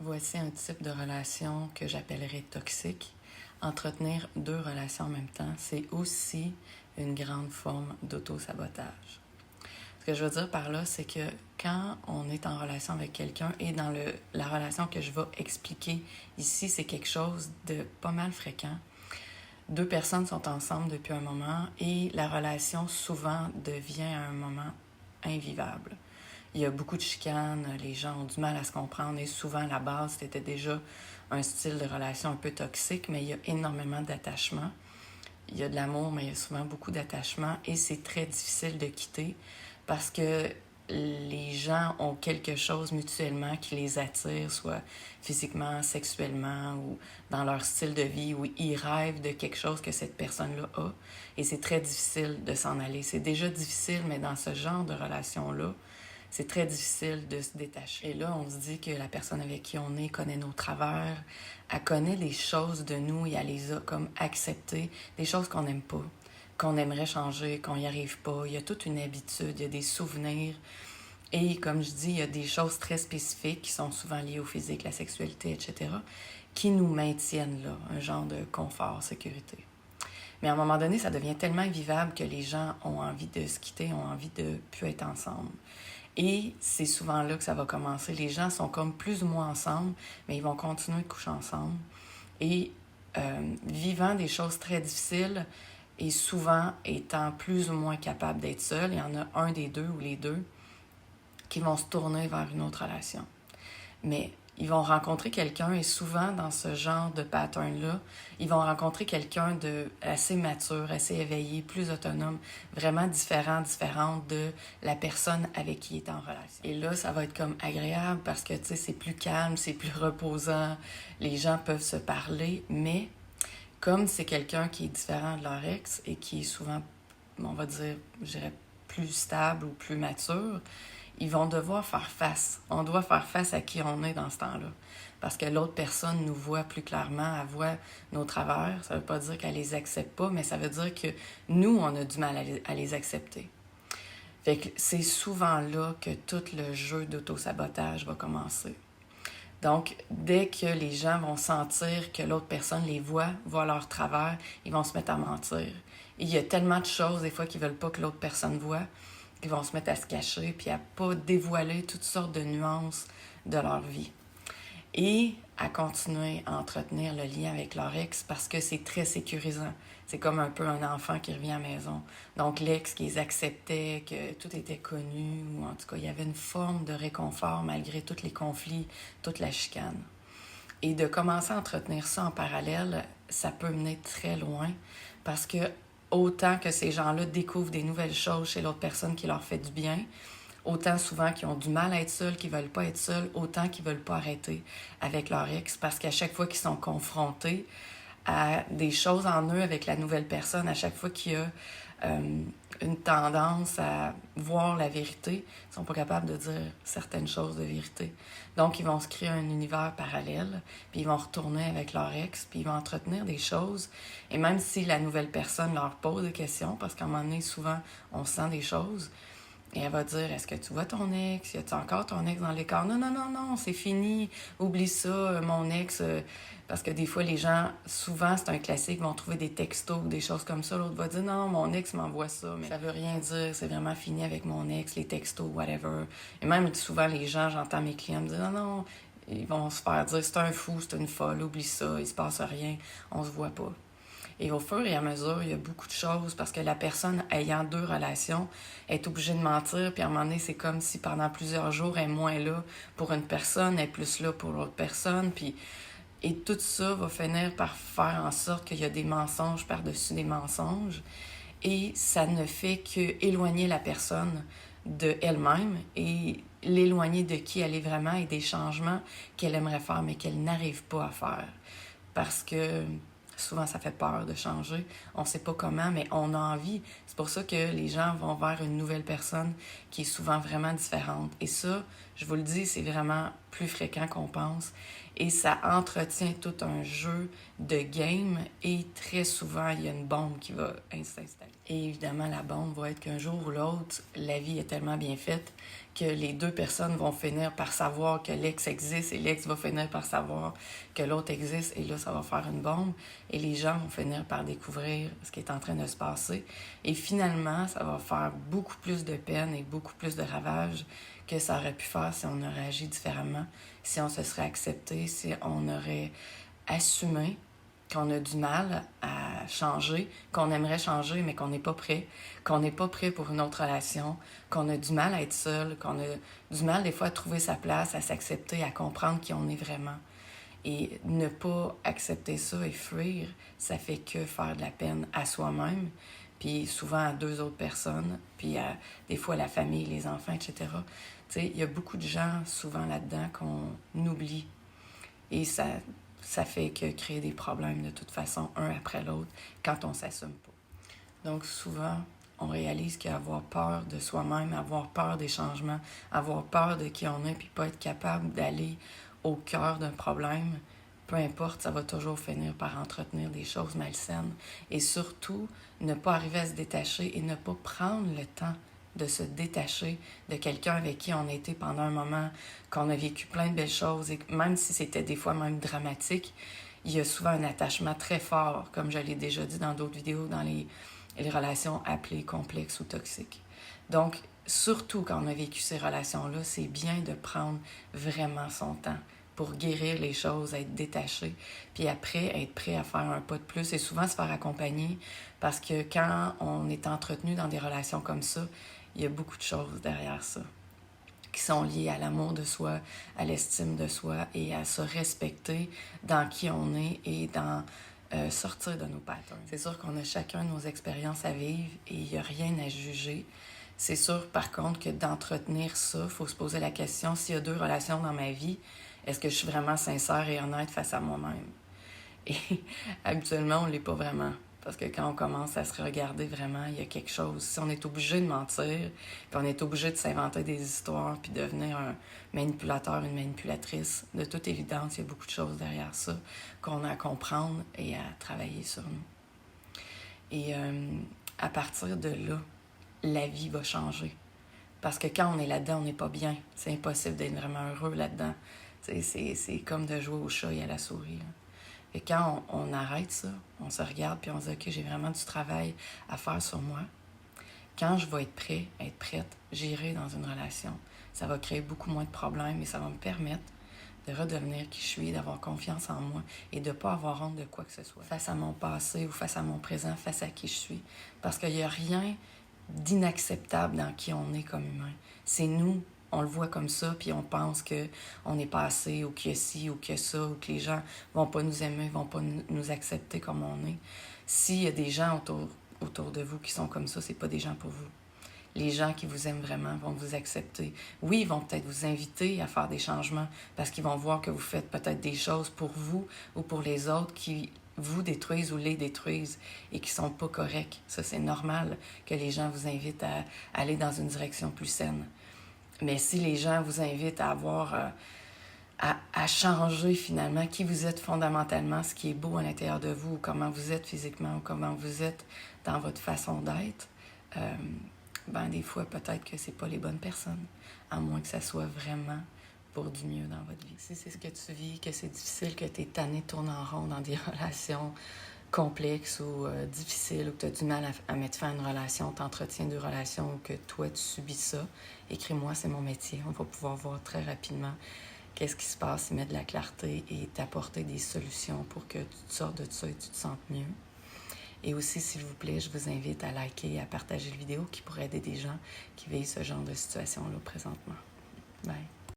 Voici un type de relation que j'appellerais toxique. Entretenir deux relations en même temps, c'est aussi une grande forme d'auto-sabotage. Ce que je veux dire par là, c'est que quand on est en relation avec quelqu'un et dans la relation que je vais expliquer ici, c'est quelque chose de pas mal fréquent. Deux personnes sont ensemble depuis un moment et la relation souvent devient à un moment invivable. Il y a beaucoup de chicanes, les gens ont du mal à se comprendre et souvent à la base, c'était déjà un style de relation un peu toxique, mais il y a énormément d'attachement. Il y a de l'amour, mais il y a souvent beaucoup d'attachement et c'est très difficile de quitter parce que les gens ont quelque chose mutuellement qui les attire, soit physiquement, sexuellement ou dans leur style de vie, où ils rêvent de quelque chose que cette personne-là a. Et c'est très difficile de s'en aller. C'est déjà difficile, mais dans ce genre de relation-là, c'est très difficile de se détacher. Et là, on se dit que la personne avec qui on est connaît nos travers, elle connaît des choses de nous et elle les a comme acceptées, des choses qu'on n'aime pas, qu'on aimerait changer, qu'on n'y arrive pas. Il y a toute une habitude, il y a des souvenirs. Et comme je dis, il y a des choses très spécifiques qui sont souvent liées au physique, la sexualité, etc., qui nous maintiennent là, un genre de confort, sécurité. Mais à un moment donné, ça devient tellement invivable que les gens ont envie de se quitter, ont envie de plus être ensemble. Et c'est souvent là que ça va commencer. Les gens sont comme plus ou moins ensemble, mais ils vont continuer de coucher ensemble. Et vivant des choses très difficiles et souvent étant plus ou moins capables d'être seuls, il y en a un des deux ou les deux qui vont se tourner vers une autre relation. Mais ils vont rencontrer quelqu'un et souvent dans ce genre de pattern-là, ils vont rencontrer quelqu'un de assez mature, assez éveillé, plus autonome, vraiment différente de la personne avec qui il est en relation. Et là, ça va être comme agréable parce que, tu sais, c'est plus calme, c'est plus reposant, les gens peuvent se parler, mais comme c'est quelqu'un qui est différent de leur ex et qui est souvent, on va dire, je dirais, plus stable ou plus mature, ils vont devoir faire face. On doit faire face à qui on est dans ce temps-là. Parce que l'autre personne nous voit plus clairement, elle voit nos travers. Ça veut pas dire qu'elle les accepte pas, mais ça veut dire que nous, on a du mal à les accepter. Fait que c'est souvent là que tout le jeu d'auto-sabotage va commencer. Donc, dès que les gens vont sentir que l'autre personne les voit leur travers, ils vont se mettre à mentir. Et il y a tellement de choses, des fois, qu'ils veulent pas que l'autre personne voit, qu'ils vont se mettre à se cacher, puis à pas dévoiler toutes sortes de nuances de leur vie. Et à continuer à entretenir le lien avec leur ex parce que c'est très sécurisant. C'est comme un peu un enfant qui revient à la maison. Donc l'ex qui les acceptait, que tout était connu, ou en tout cas il y avait une forme de réconfort malgré tous les conflits, toute la chicane. Et de commencer à entretenir ça en parallèle, ça peut mener très loin parce que autant que ces gens-là découvrent des nouvelles choses chez l'autre personne qui leur fait du bien, autant souvent qu'ils ont du mal à être seuls, qu'ils veulent pas être seuls, autant qu'ils veulent pas arrêter avec leur ex parce qu'à chaque fois qu'ils sont confrontés à des choses en eux avec la nouvelle personne, à chaque fois qu'il y a une tendance à voir la vérité, ils sont pas capables de dire certaines choses de vérité. Donc, ils vont se créer un univers parallèle, puis ils vont retourner avec leur ex, puis ils vont entretenir des choses. Et même si la nouvelle personne leur pose des questions, parce qu'à un moment donné, souvent, on sent des choses, et elle va dire, est-ce que tu vois ton ex? Y a-tu encore ton ex dans l'écart? Non, non, non, non, c'est fini. Oublie ça, mon ex. Parce que des fois, les gens, souvent, c'est un classique, vont trouver des textos ou des choses comme ça. L'autre va dire, non, mon ex m'envoie ça. Mais ça veut rien dire, c'est vraiment fini avec mon ex, les textos, whatever. Et même souvent, les gens, j'entends mes clients me dire, non, non, ils vont se faire dire, c'est un fou, c'est une folle, oublie ça, il se passe rien, on se voit pas. Et au fur et à mesure, il y a beaucoup de choses parce que la personne ayant deux relations est obligée de mentir. Puis à un moment donné, c'est comme si pendant plusieurs jours, elle est moins là pour une personne, elle est plus là pour l'autre personne. Et tout ça va finir par faire en sorte qu'il y a des mensonges par-dessus des mensonges. Et ça ne fait qu'éloigner la personne de elle-même et l'éloigner de qui elle est vraiment et des changements qu'elle aimerait faire mais qu'elle n'arrive pas à faire. Parce que souvent, ça fait peur de changer. On ne sait pas comment, mais on a envie. C'est pour ça que les gens vont vers une nouvelle personne qui est souvent vraiment différente. Et ça, je vous le dis, c'est vraiment plus fréquent qu'on pense. Et ça entretient tout un jeu de game. Et très souvent, il y a une bombe qui va s'installer. Et évidemment, la bombe va être qu'un jour ou l'autre, la vie est tellement bien faite que les deux personnes vont finir par savoir que l'ex existe et l'ex va finir par savoir que l'autre existe et là, ça va faire une bombe et les gens vont finir par découvrir ce qui est en train de se passer. Et finalement, ça va faire beaucoup plus de peine et beaucoup plus de ravages que ça aurait pu faire si on aurait agi différemment, si on se serait accepté, si on aurait assumé qu'on a du mal à changer, qu'on aimerait changer, mais qu'on n'est pas prêt, qu'on n'est pas prêt pour une autre relation, qu'on a du mal à être seul, qu'on a du mal des fois à trouver sa place, à s'accepter, à comprendre qui on est vraiment. Et ne pas accepter ça et fuir, ça fait que faire de la peine à soi-même, puis souvent à deux autres personnes, puis à des fois la famille, les enfants, etc. Tu sais, il y a beaucoup de gens souvent là-dedans qu'on oublie. Et ça fait que créer des problèmes de toute façon, un après l'autre, quand on ne s'assume pas. Donc souvent, on réalise qu'avoir peur de soi-même, avoir peur des changements, avoir peur de qui on est, puis pas être capable d'aller au cœur d'un problème, peu importe, ça va toujours finir par entretenir des choses malsaines. Et surtout, ne pas arriver à se détacher et ne pas prendre le temps de se détacher de quelqu'un avec qui on a été pendant un moment, qu'on a vécu plein de belles choses, et même si c'était des fois même dramatique, il y a souvent un attachement très fort, comme je l'ai déjà dit dans d'autres vidéos, dans les relations appelées complexes ou toxiques. Donc, surtout quand on a vécu ces relations-là, c'est bien de prendre vraiment son temps pour guérir les choses, être détaché, puis après, être prêt à faire un pas de plus et souvent se faire accompagner parce que quand on est entretenu dans des relations comme ça, il y a beaucoup de choses derrière ça qui sont liées à l'amour de soi, à l'estime de soi et à se respecter dans qui on est et dans sortir de nos patterns. C'est sûr qu'on a chacun nos expériences à vivre et il n'y a rien à juger. C'est sûr, par contre, que d'entretenir ça, il faut se poser la question, s'il y a deux relations dans ma vie, est-ce que je suis vraiment sincère et honnête face à moi-même? Et habituellement, on ne l'est pas vraiment. Parce que quand on commence à se regarder vraiment, il y a quelque chose. Si on est obligé de mentir, puis on est obligé de s'inventer des histoires, puis de devenir un manipulateur, une manipulatrice, de toute évidence, il y a beaucoup de choses derrière ça qu'on a à comprendre et à travailler sur nous. Et à partir de là, la vie va changer. Parce que quand on est là-dedans, on n'est pas bien. C'est impossible d'être vraiment heureux là-dedans. C'est comme de jouer au chat et à la souris. Là. Et quand on arrête ça, on se regarde puis on se dit « Ok, j'ai vraiment du travail à faire sur moi. » Quand je vais être prêt, être prête, j'irai dans une relation. Ça va créer beaucoup moins de problèmes et ça va me permettre de redevenir qui je suis, d'avoir confiance en moi et de ne pas avoir honte de quoi que ce soit. Face à mon passé ou face à mon présent, face à qui je suis. Parce qu'il n'y a rien d'inacceptable dans qui on est comme humain. C'est nous, on le voit comme ça, puis on pense qu'on n'est pas assez, ou qu'il y a ci, ou qu'il y a ça, ou que les gens vont pas nous aimer, vont pas nous accepter comme on est. S'il y a des gens autour de vous qui sont comme ça, c'est pas des gens pour vous. Les gens qui vous aiment vraiment vont vous accepter. Oui, ils vont peut-être vous inviter à faire des changements parce qu'ils vont voir que vous faites peut-être des choses pour vous ou pour les autres qui vous détruisent ou les détruisent et qui sont pas corrects. Ça, c'est normal que les gens vous invitent à aller dans une direction plus saine. Mais si les gens vous invitent à avoir, à changer finalement qui vous êtes fondamentalement, ce qui est beau à l'intérieur de vous, comment vous êtes physiquement ou comment vous êtes dans votre façon d'être, des fois, peut-être que c'est pas les bonnes personnes, à moins que ça soit vraiment pour du mieux dans votre vie. Si c'est ce que tu vis, que c'est difficile, que tu es tanné de tourner en rond dans des relations complexes ou difficiles, ou que tu as du mal à mettre fin à une relation, t'entretiens de relations, ou que toi, tu subis ça, écris-moi, c'est mon métier. On va pouvoir voir très rapidement qu'est-ce qui se passe, y mettre de la clarté et t'apporter des solutions pour que tu te sortes de ça et tu te sentes mieux. Et aussi, s'il vous plaît, je vous invite à liker et à partager la vidéo qui pourrait aider des gens qui vivent ce genre de situation-là présentement. Bye.